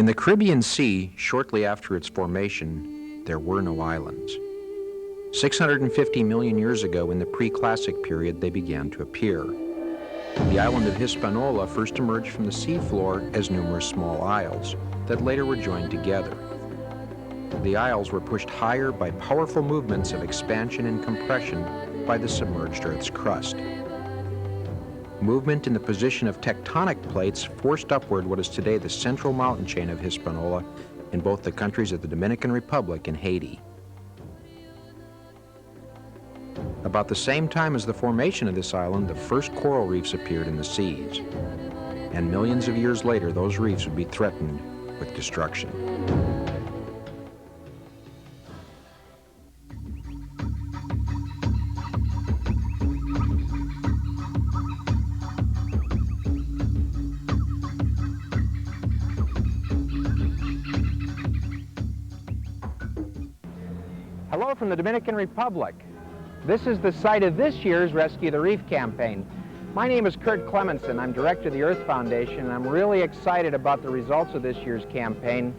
In the Caribbean Sea, shortly after its formation, there were no islands. 650 million years ago, in the pre-classic period, they began to appear. The island of Hispaniola first emerged from the seafloor as numerous small isles that later were joined together. The isles were pushed higher by powerful movements of expansion and compression by the submerged Earth's crust. Movement in the position of tectonic plates forced upward what is today the central mountain chain of Hispaniola in both the countries of the Dominican Republic and Haiti. About the same time as the formation of this island, the first coral reefs appeared in the seas. And millions of years later, those reefs would be threatened with destruction. Hello from the Dominican Republic. This is the site of this year's Rescue the Reef campaign. My name is Kurt Clemenson. I'm director of the Earth Foundation, and I'm really excited about the results of this year's campaign.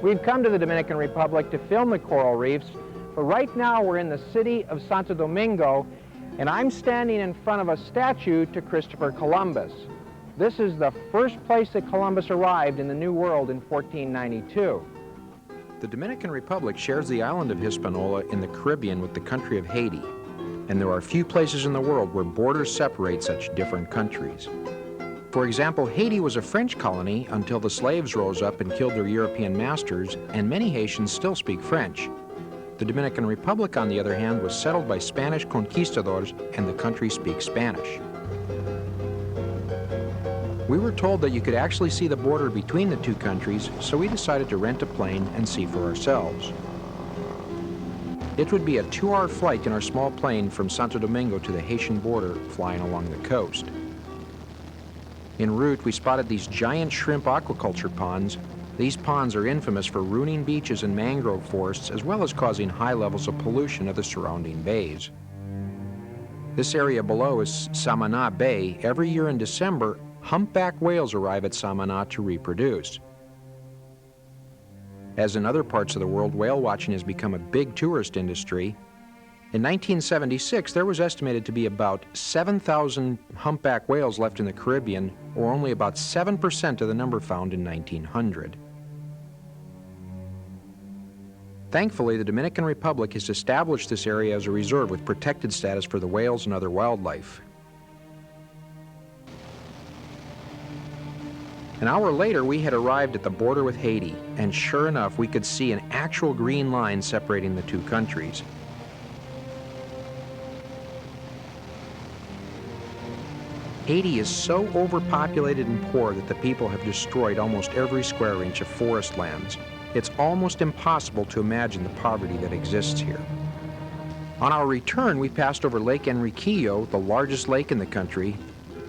We've come to the Dominican Republic to film the coral reefs, but right now we're in the city of Santo Domingo, and I'm standing in front of a statue to Christopher Columbus. This is the first place that Columbus arrived in the New World in 1492. The Dominican Republic shares the island of Hispaniola in the Caribbean with the country of Haiti, and there are few places in the world where borders separate such different countries. For example, Haiti was a French colony until the slaves rose up and killed their European masters, and many Haitians still speak French. The Dominican Republic, on the other hand, was settled by Spanish conquistadors, and the country speaks Spanish. We were told that you could actually see the border between the two countries, so we decided to rent a plane and see for ourselves. It would be a 2-hour flight in our small plane from Santo Domingo to the Haitian border, flying along the coast. En route, we spotted these giant shrimp aquaculture ponds. These ponds are infamous for ruining beaches and mangrove forests, as well as causing high levels of pollution of the surrounding bays. This area below is Samaná Bay. Every year in December, humpback whales arrive at Samaná to reproduce. As in other parts of the world, whale watching has become a big tourist industry. In 1976, there was estimated to be about 7,000 humpback whales left in the Caribbean, or only about 7% of the number found in 1900. Thankfully, the Dominican Republic has established this area as a reserve with protected status for the whales and other wildlife. An hour later, we had arrived at the border with Haiti, and sure enough, we could see an actual green line separating the two countries. Haiti is so overpopulated and poor that the people have destroyed almost every square inch of forest lands. It's almost impossible to imagine the poverty that exists here. On our return, we passed over Lake Enriquillo, the largest lake in the country.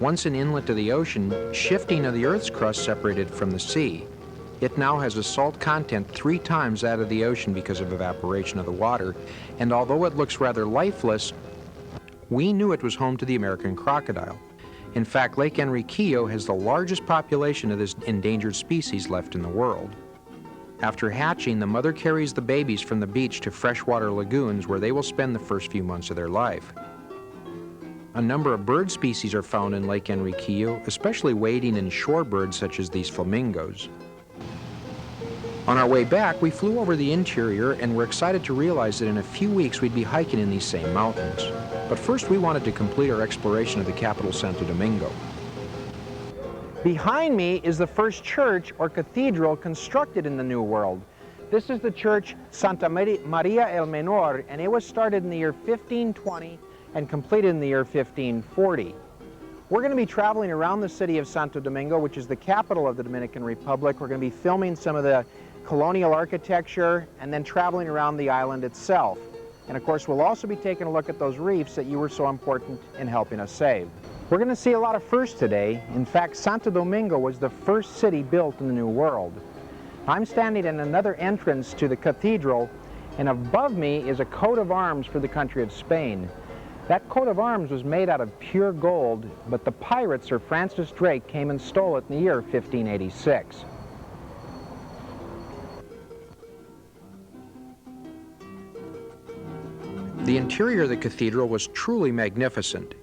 Once an inlet to the ocean, shifting of the Earth's crust separated it from the sea. It now has a salt content 3 times that of the ocean because of evaporation of the water, and although it looks rather lifeless, we knew it was home to the American crocodile. In fact, Lake Enriquillo has the largest population of this endangered species left in the world. After hatching, the mother carries the babies from the beach to freshwater lagoons where they will spend the first few months of their life. A number of bird species are found in Lake Enriquillo, especially wading and shorebirds such as these flamingos. On our way back, we flew over the interior and were excited to realize that in a few weeks we'd be hiking in these same mountains. But first we wanted to complete our exploration of the capital, Santo Domingo. Behind me is the first church or cathedral constructed in the New World. This is the church Santa Maria el Menor, and it was started in the year 1520 and completed in the year 1540. We're going to be traveling around the city of Santo Domingo, which is the capital of the Dominican Republic. We're going to be filming some of the colonial architecture and then traveling around the island itself. And of course, we'll also be taking a look at those reefs that you were so important in helping us save. We're going to see a lot of firsts today. In fact, Santo Domingo was the first city built in the New World. I'm standing in another entrance to the cathedral, and above me is a coat of arms for the country of Spain. That coat of arms was made out of pure gold, but the pirate Sir Francis Drake came and stole it in the year 1586. The interior of the cathedral was truly magnificent.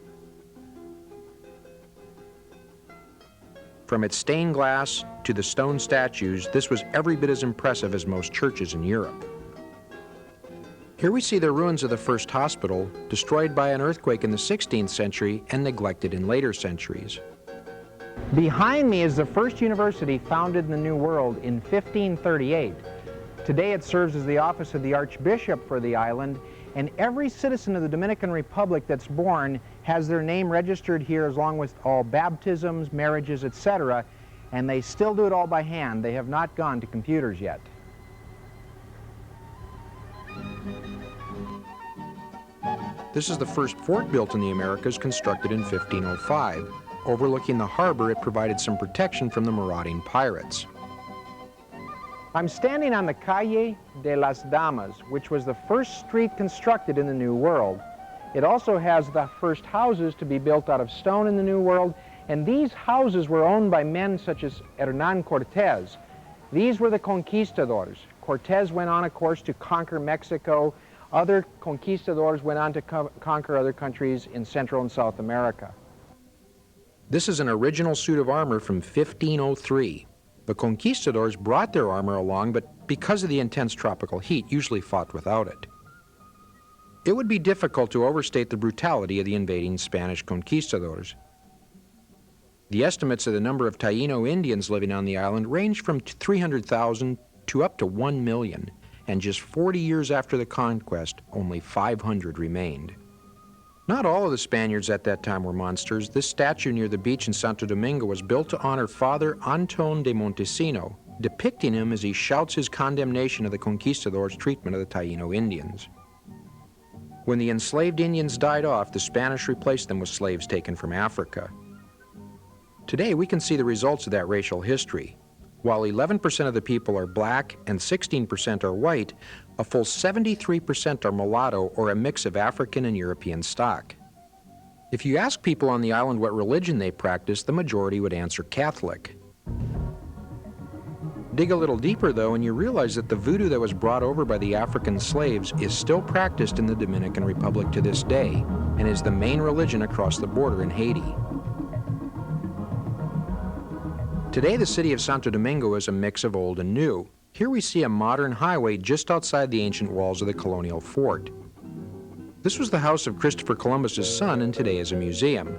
From its stained glass to the stone statues, this was every bit as impressive as most churches in Europe. Here we see the ruins of the first hospital, destroyed by an earthquake in the 16th century and neglected in later centuries. Behind me is the first university founded in the New World in 1538. Today it serves as the office of the Archbishop for the island, and every citizen of the Dominican Republic that's born has their name registered here along with all baptisms, marriages, etc., and they still do it all by hand. They have not gone to computers yet. This is the first fort built in the Americas, constructed in 1505. Overlooking the harbor, it provided some protection from the marauding pirates. I'm standing on the Calle de las Damas, which was the first street constructed in the New World. It also has the first houses to be built out of stone in the New World, and these houses were owned by men such as Hernán Cortés. These were the conquistadors. Cortés went on, of course, to conquer Mexico. Other conquistadors went on to conquer other countries in Central and South America. This is an original suit of armor from 1503. The conquistadors brought their armor along, but because of the intense tropical heat, usually fought without it. It would be difficult to overstate the brutality of the invading Spanish conquistadors. The estimates of the number of Taíno Indians living on the island range from 300,000 to up to 1 million, and just 40 years after the conquest, only 500 remained. Not all of the Spaniards at that time were monsters. This statue near the beach in Santo Domingo was built to honor Father Antón de Montesino, depicting him as he shouts his condemnation of the conquistadors' treatment of the Taíno Indians. When the enslaved Indians died off, the Spanish replaced them with slaves taken from Africa. Today, we can see the results of that racial history. While 11% of the people are black and 16% are white, a full 73% are mulatto or a mix of African and European stock. If you ask people on the island what religion they practice, the majority would answer Catholic. Dig a little deeper, though, and you realize that the voodoo that was brought over by the African slaves is still practiced in the Dominican Republic to this day and is the main religion across the border in Haiti. Today, the city of Santo Domingo is a mix of old and new. Here we see a modern highway just outside the ancient walls of the colonial fort. This was the house of Christopher Columbus's son and today is a museum.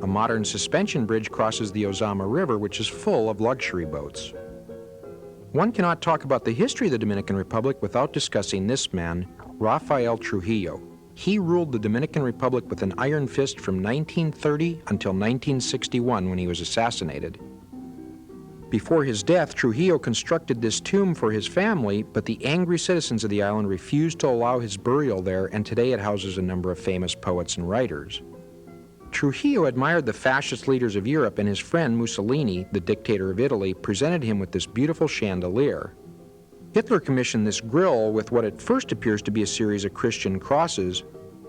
A modern suspension bridge crosses the Ozama River, which is full of luxury boats. One cannot talk about the history of the Dominican Republic without discussing this man, Rafael Trujillo. He ruled the Dominican Republic with an iron fist from 1930 until 1961 when he was assassinated. Before his death, Trujillo constructed this tomb for his family, but the angry citizens of the island refused to allow his burial there, and today it houses a number of famous poets and writers. Trujillo admired the fascist leaders of Europe, and his friend Mussolini, the dictator of Italy, presented him with this beautiful chandelier. Hitler commissioned this grille with what at first appears to be a series of Christian crosses.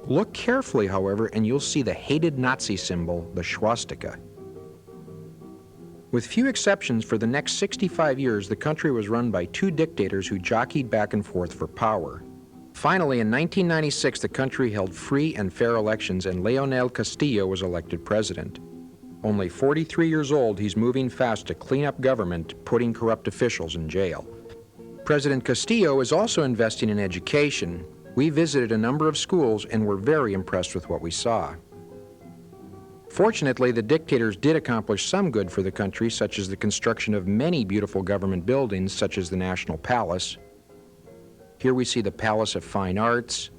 Look carefully, however, and you'll see the hated Nazi symbol, the swastika. With few exceptions, for the next 65 years, the country was run by two dictators who jockeyed back and forth for power. Finally, in 1996, the country held free and fair elections, and Leonel Castillo was elected president. Only 43 years old, he's moving fast to clean up government, putting corrupt officials in jail. President Castillo is also investing in education. We visited a number of schools and were very impressed with what we saw. Fortunately, the dictators did accomplish some good for the country, such as the construction of many beautiful government buildings, such as the National Palace. Here we see the Palace of Fine Arts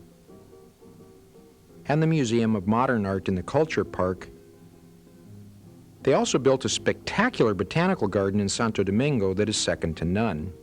and the Museum of Modern Art in the Culture Park. They also built a spectacular botanical garden in Santo Domingo that is second to none.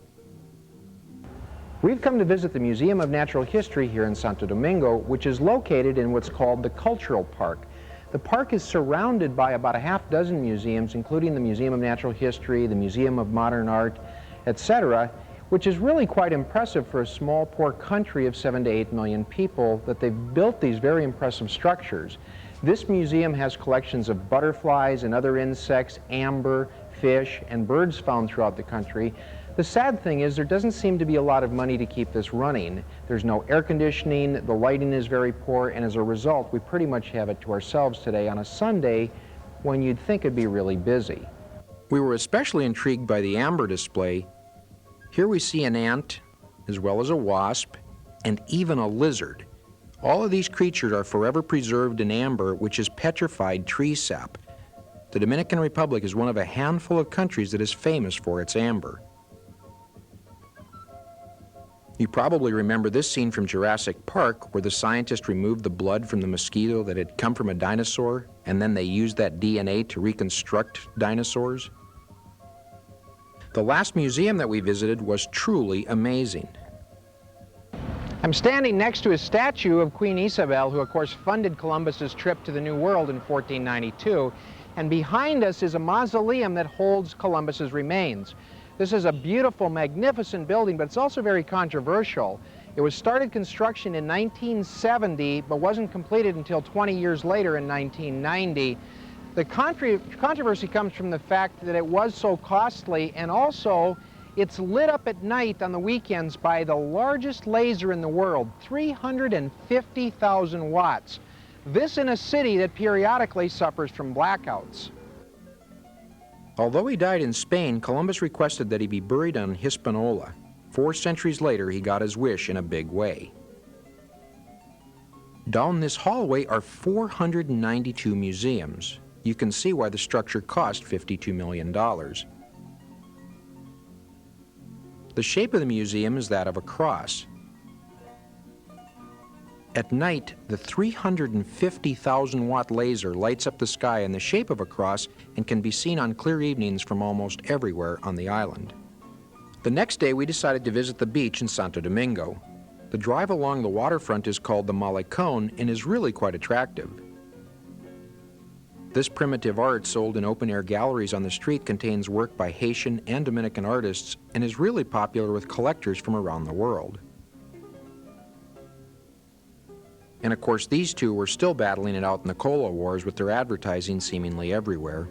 We've come to visit the Museum of Natural History here in Santo Domingo, which is located in what's called the Cultural Park. The park is surrounded by about a half dozen museums, including the Museum of Natural History, the Museum of Modern Art, etc., which is really quite impressive for a small, poor country of 7 to 8 million people, that they've built these very impressive structures. This museum has collections of butterflies and other insects, amber, fish, and birds found throughout the country. The sad thing is there doesn't seem to be a lot of money to keep this running. There's no air conditioning, the lighting is very poor, and as a result, we pretty much have it to ourselves today on a Sunday when you'd think it'd be really busy. We were especially intrigued by the amber display. Here we see an ant, as well as a wasp, and even a lizard. All of these creatures are forever preserved in amber, which is petrified tree sap. The Dominican Republic is one of a handful of countries that is famous for its amber. You probably remember this scene from Jurassic Park, where the scientists removed the blood from the mosquito that had come from a dinosaur, and then they used that DNA to reconstruct dinosaurs. The last museum that we visited was truly amazing. I'm standing next to a statue of Queen Isabel, who of course funded Columbus's trip to the New World in 1492, and behind us is a mausoleum that holds Columbus's remains. This is a beautiful, magnificent building, but it's also very controversial. It was started construction in 1970, but wasn't completed until 20 years later in 1990. The controversy comes from the fact that it was so costly, and also it's lit up at night on the weekends by the largest laser in the world, 350,000 watts. This in a city that periodically suffers from blackouts. Although he died in Spain, Columbus requested that he be buried on Hispaniola. 4 centuries later, he got his wish in a big way. Down this hallway are 492 museums. You can see why the structure cost $52 million. The shape of the museum is that of a cross. At night, the 350,000 watt laser lights up the sky in the shape of a cross and can be seen on clear evenings from almost everywhere on the island. The next day, we decided to visit the beach in Santo Domingo. The drive along the waterfront is called the Malecón and is really quite attractive. This primitive art, sold in open-air galleries on the street, contains work by Haitian and Dominican artists and is really popular with collectors from around the world. And of course, these two were still battling it out in the cola wars with their advertising seemingly everywhere.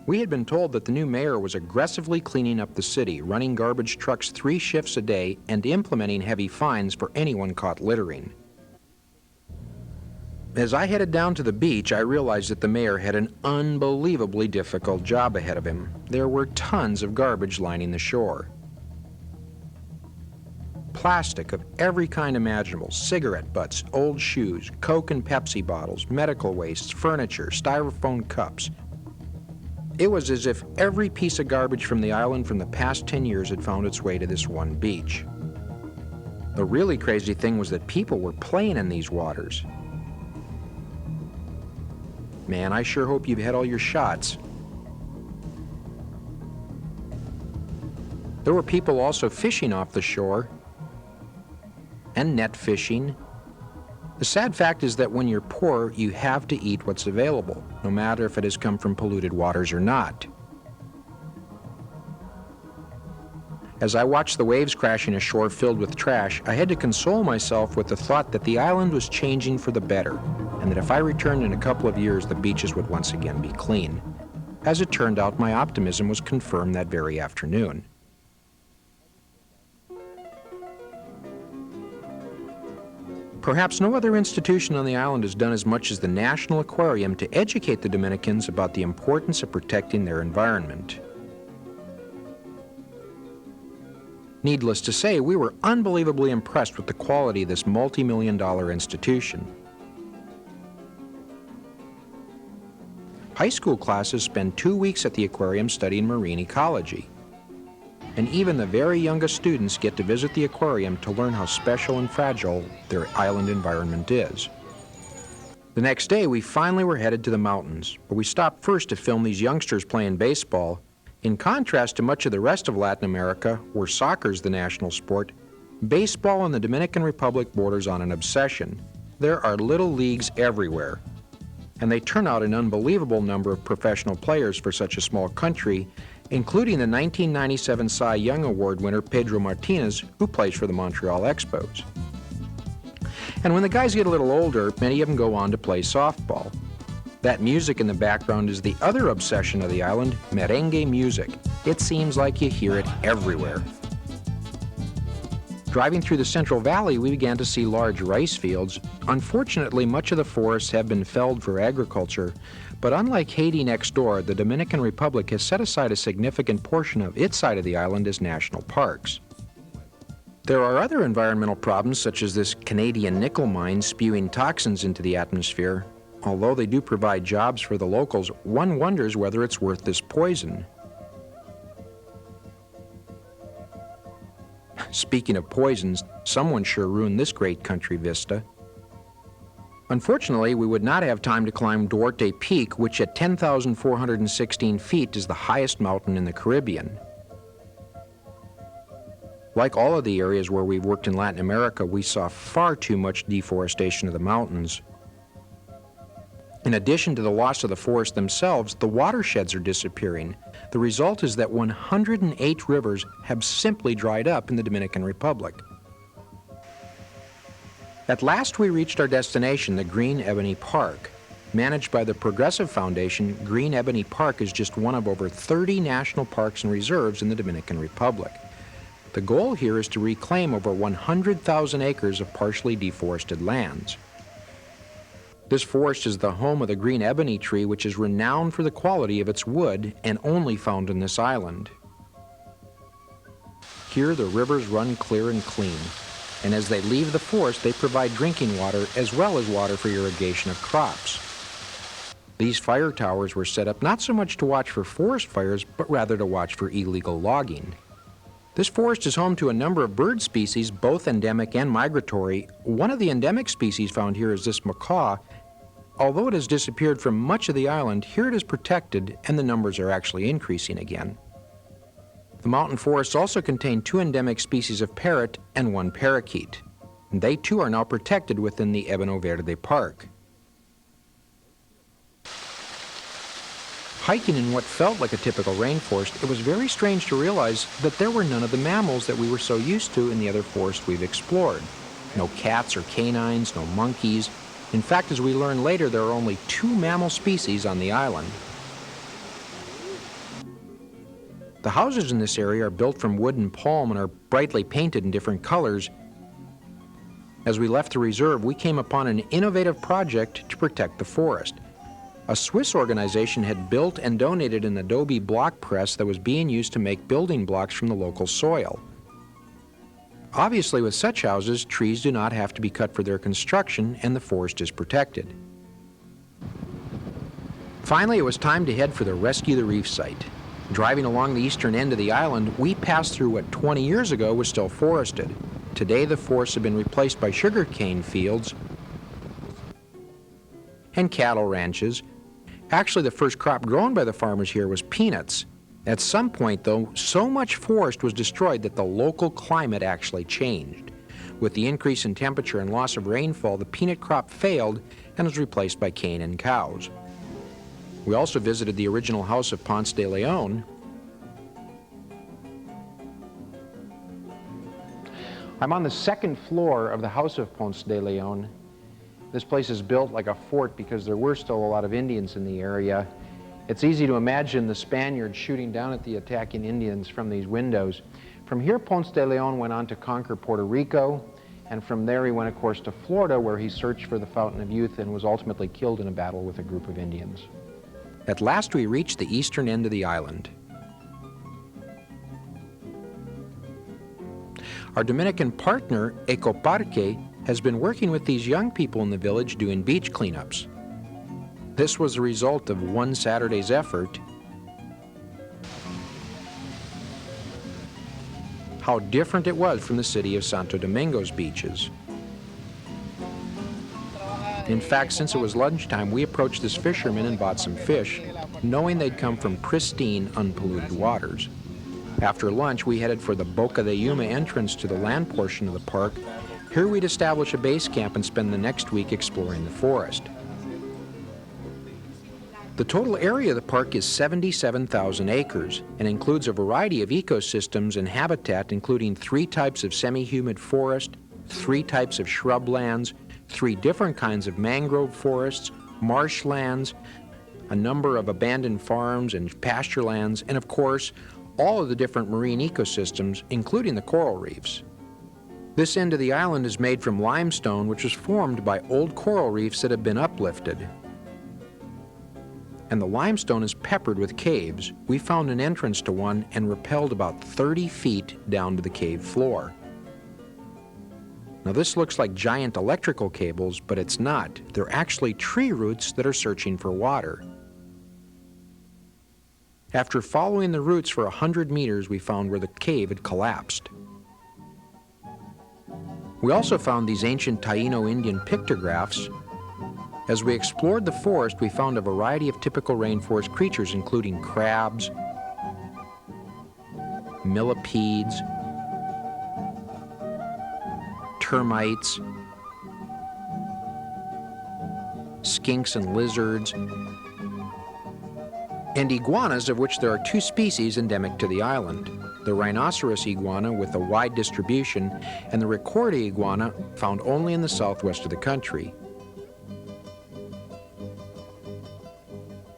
We had been told that the new mayor was aggressively cleaning up the city, running garbage trucks 3 shifts a day and implementing heavy fines for anyone caught littering. As I headed down to the beach, I realized that the mayor had an unbelievably difficult job ahead of him. There were tons of garbage lining the shore. Plastic of every kind imaginable, cigarette butts, old shoes, Coke and Pepsi bottles, medical wastes, furniture, styrofoam cups. It was as if every piece of garbage from the island from the past 10 years had found its way to this one beach. The really crazy thing was that people were playing in these waters. Man, I sure hope you've had all your shots. There were people also fishing off the shore and net fishing. The sad fact is that when you're poor, you have to eat what's available, no matter if it has come from polluted waters or not. As I watched the waves crashing ashore filled with trash, I had to console myself with the thought that the island was changing for the better, and that if I returned in a couple of years, the beaches would once again be clean. As it turned out, my optimism was confirmed that very afternoon. Perhaps no other institution on the island has done as much as the National Aquarium to educate the Dominicans about the importance of protecting their environment. Needless to say, we were unbelievably impressed with the quality of this multi-million-dollar institution. High school classes spend 2 weeks at the aquarium studying marine ecology. And even the very youngest students get to visit the aquarium to learn how special and fragile their island environment is. The next day, we finally were headed to the mountains, but we stopped first to film these youngsters playing baseball. In contrast to much of the rest of Latin America, where soccer is the national sport, baseball in the Dominican Republic borders on an obsession. There are little leagues everywhere, and they turn out an unbelievable number of professional players for such a small country, including the 1997 Cy Young Award winner Pedro Martinez, who plays for the Montreal Expos. And when the guys get a little older, many of them go on to play softball. That music in the background is the other obsession of the island, merengue music. It seems like you hear it everywhere. Driving through the Central Valley, we began to see large rice fields. Unfortunately, much of the forests have been felled for agriculture, but unlike Haiti next door, the Dominican Republic has set aside a significant portion of its side of the island as national parks. There are other environmental problems, such as this Canadian nickel mine spewing toxins into the atmosphere. Although they do provide jobs for the locals, one wonders whether it's worth this poison. Speaking of poisons, someone sure ruined this great country vista. Unfortunately, we would not have time to climb Duarte Peak, which at 10,416 feet is the highest mountain in the Caribbean. Like all of the areas where we've worked in Latin America, we saw far too much deforestation of the mountains. In addition to the loss of the forests themselves, the watersheds are disappearing. The result is that 108 rivers have simply dried up in the Dominican Republic. At last we reached our destination, the Green Ebony Park. Managed by the Progressive Foundation, Green Ebony Park is just one of over 30 national parks and reserves in the Dominican Republic. The goal here is to reclaim over 100,000 acres of partially deforested lands. This forest is the home of the green ebony tree, which is renowned for the quality of its wood and only found in this island. Here the rivers run clear and clean, and as they leave the forest they provide drinking water as well as water for irrigation of crops. These fire towers were set up not so much to watch for forest fires, but rather to watch for illegal logging. This forest is home to a number of bird species, both endemic and migratory. One of the endemic species found here is this macaw. Although it has disappeared from much of the island, here it is protected and the numbers are actually increasing again. The mountain forests also contain 2 endemic species of parrot and 1 parakeet. And they too are now protected within the Ebeno Verde Park. Hiking in what felt like a typical rainforest, it was very strange to realize that there were none of the mammals that we were so used to in the other forests we've explored. No cats or canines, no monkeys. In fact, as we learn later, there are only 2 mammal species on the island. The houses in this area are built from wood and palm and are brightly painted in different colors. As we left the reserve, we came upon an innovative project to protect the forest. A Swiss organization had built and donated an adobe block press that was being used to make building blocks from the local soil. Obviously, with such houses, trees do not have to be cut for their construction and the forest is protected. Finally, it was time to head for the Rescue the Reef site. Driving along the eastern end of the island, we passed through what 20 years ago was still forested. Today, the forests have been replaced by sugarcane fields and cattle ranches. Actually, the first crop grown by the farmers here was peanuts. At some point, though, so much forest was destroyed that the local climate actually changed. With the increase in temperature and loss of rainfall, the peanut crop failed and was replaced by cane and cows. We also visited the original house of Ponce de Leon. I'm on the 2nd floor of the house of Ponce de Leon. This place is built like a fort because there were still a lot of Indians in the area. It's easy to imagine the Spaniards shooting down at the attacking Indians from these windows. From here, Ponce de Leon went on to conquer Puerto Rico, and from there he went, of course, to Florida, where he searched for the Fountain of Youth and was ultimately killed in a battle with a group of Indians. At last we reached the eastern end of the island. Our Dominican partner, Ecoparque, has been working with these young people in the village doing beach cleanups. This was the result of one Saturday's effort. How different it was from the city of Santo Domingo's beaches. In fact, since it was lunchtime, we approached this fisherman and bought some fish, knowing they'd come from pristine, unpolluted waters. After lunch, we headed for the Boca de Yuma entrance to the land portion of the park. Here we'd establish a base camp and spend the next week exploring the forest. The total area of the park is 77,000 acres and includes a variety of ecosystems and habitat, including 3 types of semi-humid forest, 3 types of shrublands, 3 different kinds of mangrove forests, marshlands, a number of abandoned farms and pasture lands, and of course, all of the different marine ecosystems, including the coral reefs. This end of the island is made from limestone, which was formed by old coral reefs that have been uplifted. And the limestone is peppered with caves. We found an entrance to one and rappelled about 30 feet down to the cave floor. Now this looks like giant electrical cables, but it's not. They're actually tree roots that are searching for water. After following the roots for 100 meters, we found where the cave had collapsed. We also found these ancient Taino Indian pictographs. As we explored the forest, we found a variety of typical rainforest creatures, including crabs, millipedes, termites, skinks and lizards, and iguanas, of which there are 2 species endemic to the island. The rhinoceros iguana with a wide distribution, and the Ricordia iguana found only in the southwest of the country.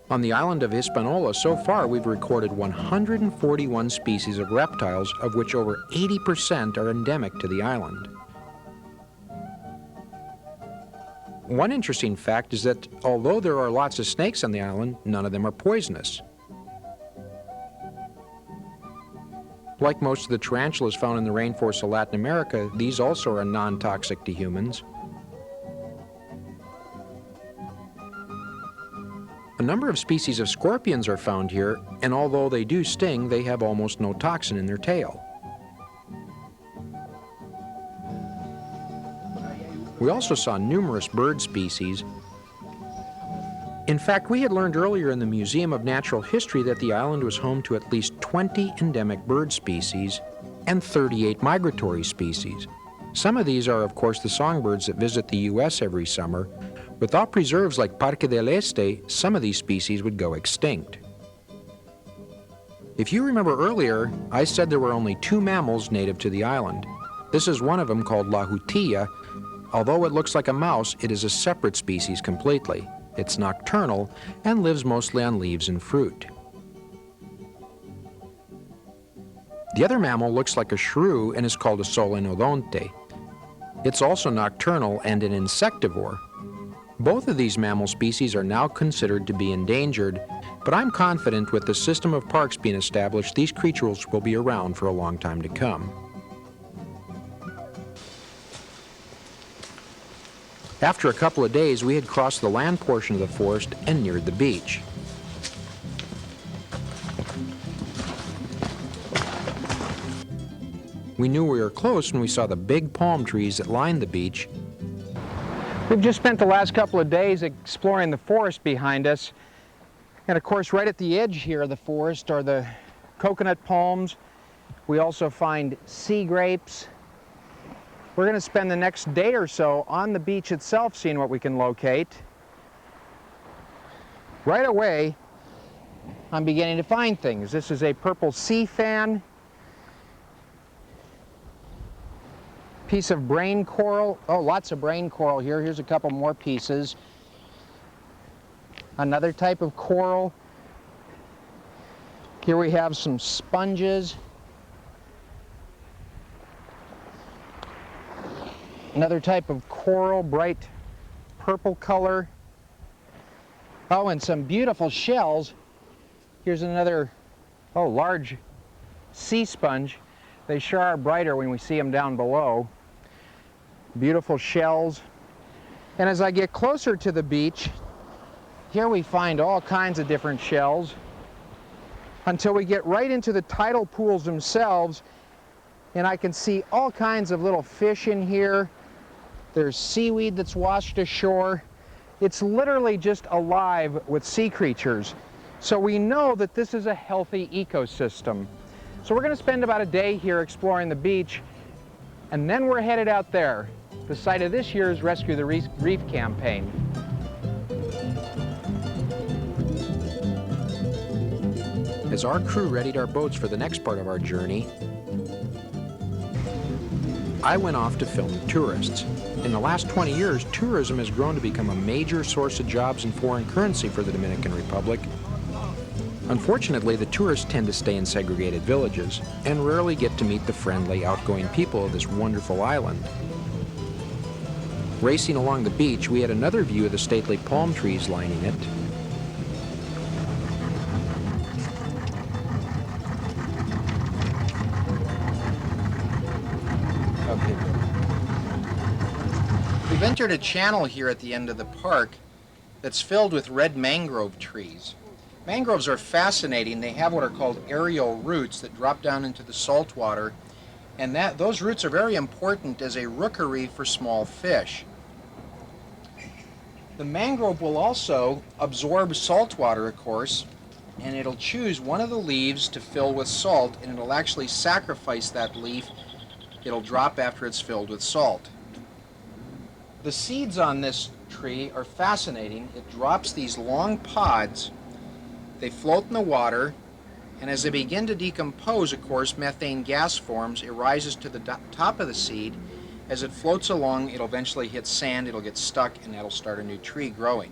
On the island of Hispaniola, so far we've recorded 141 species of reptiles, of which over 80% are endemic to the island. One interesting fact is that although there are lots of snakes on the island, none of them are poisonous. Like most of the tarantulas found in the rainforests of Latin America, these also are non-toxic to humans. A number of species of scorpions are found here, and although they do sting, they have almost no toxin in their tail. We also saw numerous bird species. In fact, we had learned earlier in the Museum of Natural History that the island was home to at least 20 endemic bird species and 38 migratory species. Some of these are, of course, the songbirds that visit the U.S. every summer. Without preserves like Parque del Este, some of these species would go extinct. If you remember earlier, I said there were only 2 mammals native to the island. This is one of them, called La Jutilla. Although it looks like a mouse, it is a separate species completely. It's nocturnal and lives mostly on leaves and fruit. The other mammal looks like a shrew and is called a solenodonte. It's also nocturnal and an insectivore. Both of these mammal species are now considered to be endangered, but I'm confident with the system of parks being established, these creatures will be around for a long time to come. After a couple of days, we had crossed the land portion of the forest and neared the beach. We knew we were close when we saw the big palm trees that lined the beach. We've just spent the last couple of days exploring the forest behind us. And of course, right at the edge here of the forest are the coconut palms. We also find sea grapes. We're going to spend the next day or so on the beach itself seeing what we can locate. Right away, I'm beginning to find things. This is a purple sea fan. Piece of brain coral. Oh, lots of brain coral here. Here's a couple more pieces. Another type of coral. Here we have some sponges. Another type of coral, bright purple color. Oh, and some beautiful shells. Here's another, large sea sponge. They sure are brighter when we see them down below. Beautiful shells. And as I get closer to the beach, here we find all kinds of different shells until we get right into the tidal pools themselves, and I can see all kinds of little fish in here. There's seaweed that's washed ashore. It's literally just alive with sea creatures. So we know that this is a healthy ecosystem. So we're going to spend about a day here exploring the beach, and then we're headed out there, the site of this year's Rescue the Reef campaign. As our crew readied our boats for the next part of our journey, I went off to film the tourists. in the last 20 years, tourism has grown to become a major source of jobs and foreign currency for the Dominican Republic. Unfortunately, the tourists tend to stay in segregated villages and rarely get to meet the friendly, outgoing people of this wonderful island. Racing along the beach, we had another view of the stately palm trees lining it. Okay. We've entered a channel here at the end of the park that's filled with red mangrove trees. Mangroves are fascinating. They have what are called aerial roots that drop down into the salt water, and those roots are very important as a rookery for small fish. The mangrove will also absorb salt water, of course, and it'll choose one of the leaves to fill with salt, and it'll actually sacrifice that leaf. It'll drop after it's filled with salt. The seeds on this tree are fascinating. It drops these long pods. They float in the water, and as they begin to decompose, of course, methane gas forms. It rises to the top of the seed. As it floats along, it'll eventually hit sand, it'll get stuck, and that'll start a new tree growing.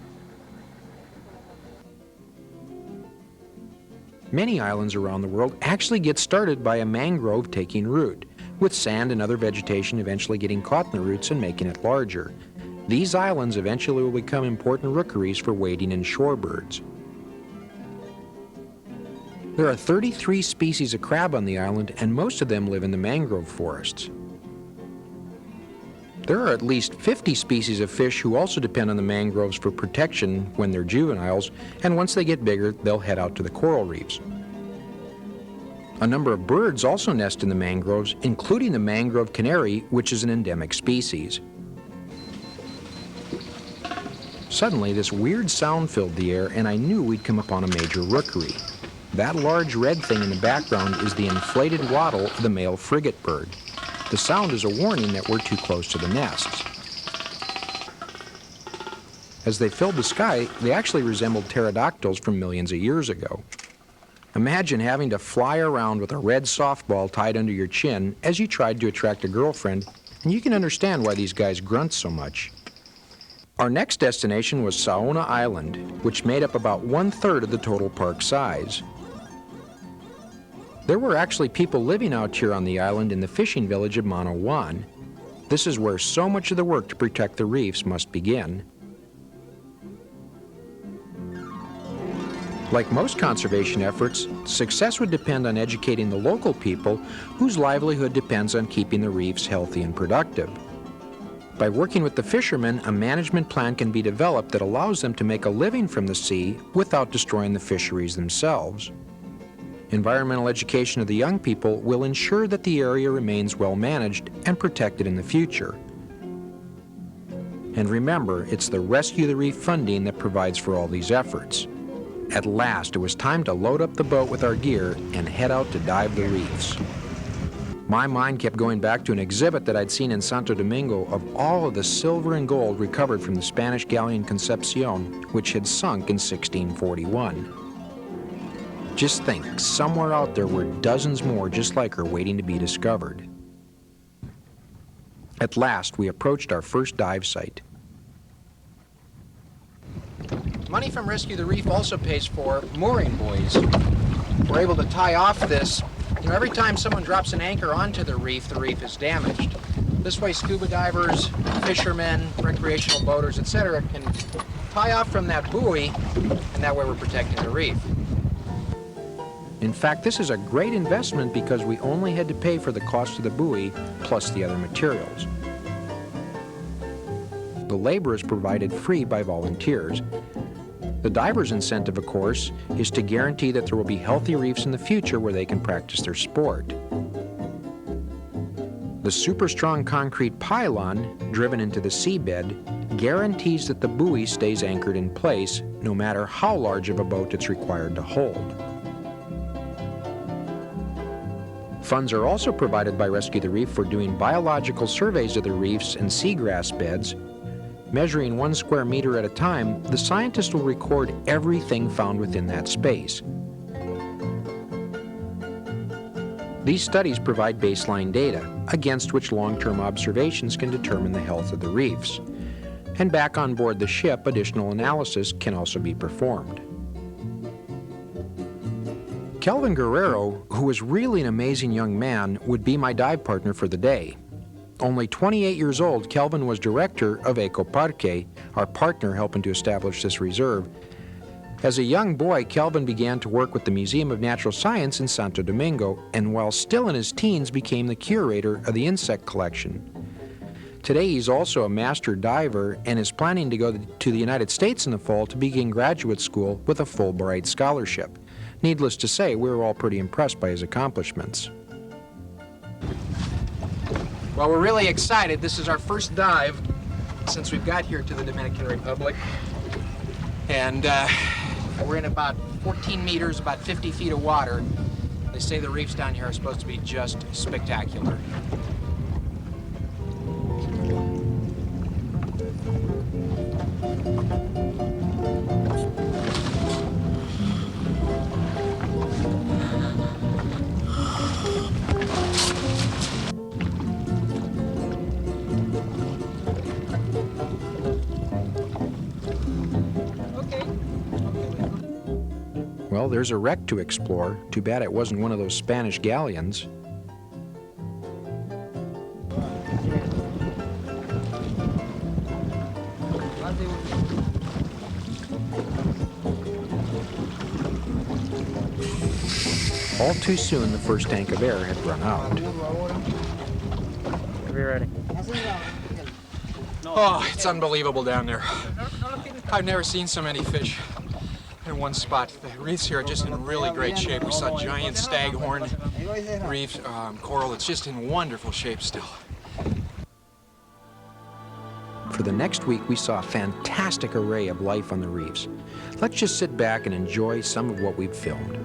Many islands around the world actually get started by a mangrove taking root, with sand and other vegetation eventually getting caught in the roots and making it larger. These islands eventually will become important rookeries for wading and shorebirds. There are 33 species of crab on the island, and most of them live in the mangrove forests. There are at least 50 species of fish who also depend on the mangroves for protection when they're juveniles, and once they get bigger, they'll head out to the coral reefs. A number of birds also nest in the mangroves, including the mangrove canary, which is an endemic species. Suddenly, this weird sound filled the air, and I knew we'd come upon a major rookery. That large red thing in the background is the inflated wattle of the male frigate bird. The sound is a warning that we're too close to the nests. As they filled the sky, they actually resembled pterodactyls from millions of years ago. Imagine having to fly around with a red softball tied under your chin as you tried to attract a girlfriend, and you can understand why these guys grunt so much. Our next destination was Saona Island, which made up about 1/3 of the total park size. There were actually people living out here on the island in the fishing village of Manawan. This is where so much of the work to protect the reefs must begin. Like most conservation efforts, success would depend on educating the local people whose livelihood depends on keeping the reefs healthy and productive. By working with the fishermen, a management plan can be developed that allows them to make a living from the sea without destroying the fisheries themselves. Environmental education of the young people will ensure that the area remains well managed and protected in the future. And remember, it's the Rescue the Reef funding that provides for all these efforts. At last, it was time to load up the boat with our gear and head out to dive the reefs. My mind kept going back to an exhibit that I'd seen in Santo Domingo of all of the silver and gold recovered from the Spanish galleon Concepcion, which had sunk in 1641. Just think, somewhere out there were dozens more just like her waiting to be discovered. At last, we approached our first dive site. Money from Rescue the Reef also pays for mooring buoys. We're able to tie off this. You know, every time someone drops an anchor onto the reef is damaged. This way, scuba divers, fishermen, recreational boaters, etc. can tie off from that buoy, and that way we're protecting the reef. In fact, this is a great investment because we only had to pay for the cost of the buoy plus the other materials. The labor is provided free by volunteers. The diver's incentive, of course, is to guarantee that there will be healthy reefs in the future where they can practice their sport. The super strong concrete pylon, driven into the seabed, guarantees that the buoy stays anchored in place no matter how large of a boat it's required to hold. Funds are also provided by Rescue the Reef for doing biological surveys of the reefs and seagrass beds. Measuring 1 square meter at a time, the scientists will record everything found within that space. These studies provide baseline data against which long-term observations can determine the health of the reefs. And back on board the ship, additional analysis can also be performed. Kelvin Guerrero, who is really an amazing young man, would be my dive partner for the day. Only 28 years old, Kelvin was director of Ecoparque, our partner helping to establish this reserve. As a young boy, Kelvin began to work with the Museum of Natural Science in Santo Domingo, and while still in his teens, became the curator of the insect collection. Today, he's also a master diver and is planning to go to the United States in the fall to begin graduate school with a Fulbright scholarship. Needless to say, we were all pretty impressed by his accomplishments. Well, we're really excited. This is our first dive since we've got here to the Dominican Republic. And we're in about 14 meters, about 50 feet of water. They say the reefs down here are supposed to be just spectacular. Well, there's a wreck to explore. Too bad it wasn't one of those Spanish galleons. All too soon, the first tank of air had run out. Be ready. Oh, it's unbelievable down there. I've never seen so many fish in one spot. The reefs here are just in really great shape. We saw giant staghorn reefs, coral. It's just in wonderful shape still. For the next week, we saw a fantastic array of life on the reefs. Let's just sit back and enjoy some of what we've filmed.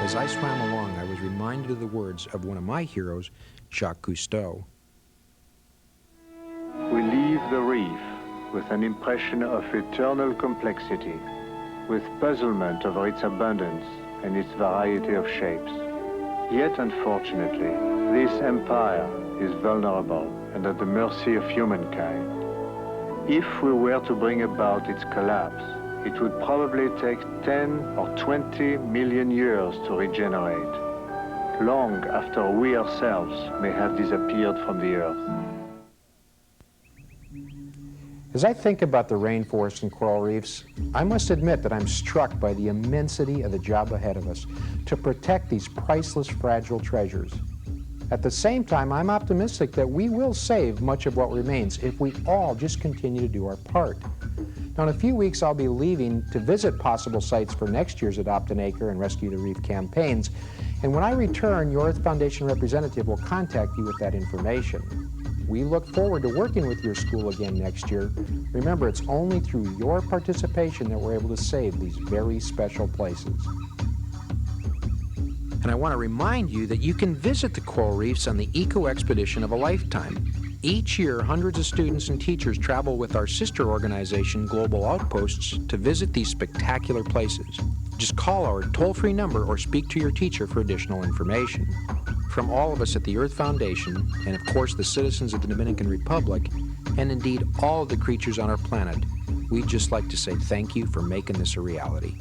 As I swam along, I was reminded of the words of one of my heroes, Jacques Cousteau. We leave the reef with an impression of eternal complexity, with puzzlement over its abundance and its variety of shapes. Yet, unfortunately, this empire is vulnerable and at the mercy of humankind. If we were to bring about its collapse, it would probably take 10 or 20 million years to regenerate, long after we ourselves may have disappeared from the earth. As I think about the rainforest and coral reefs, I must admit that I'm struck by the immensity of the job ahead of us to protect these priceless, fragile treasures. At the same time, I'm optimistic that we will save much of what remains if we all just continue to do our part. Now, in a few weeks, I'll be leaving to visit possible sites for next year's Adopt an Acre and Rescue the Reef campaigns. And when I return, your Earth Foundation representative will contact you with that information. We look forward to working with your school again next year. Remember, it's only through your participation that we're able to save these very special places. And I want to remind you that you can visit the coral reefs on the Eco Expedition of a Lifetime. Each year, hundreds of students and teachers travel with our sister organization, Global Outposts, to visit these spectacular places. Just call our toll-free number or speak to your teacher for additional information. From all of us at the Earth Foundation, and of course the citizens of the Dominican Republic, and indeed all of the creatures on our planet, we'd just like to say thank you for making this a reality.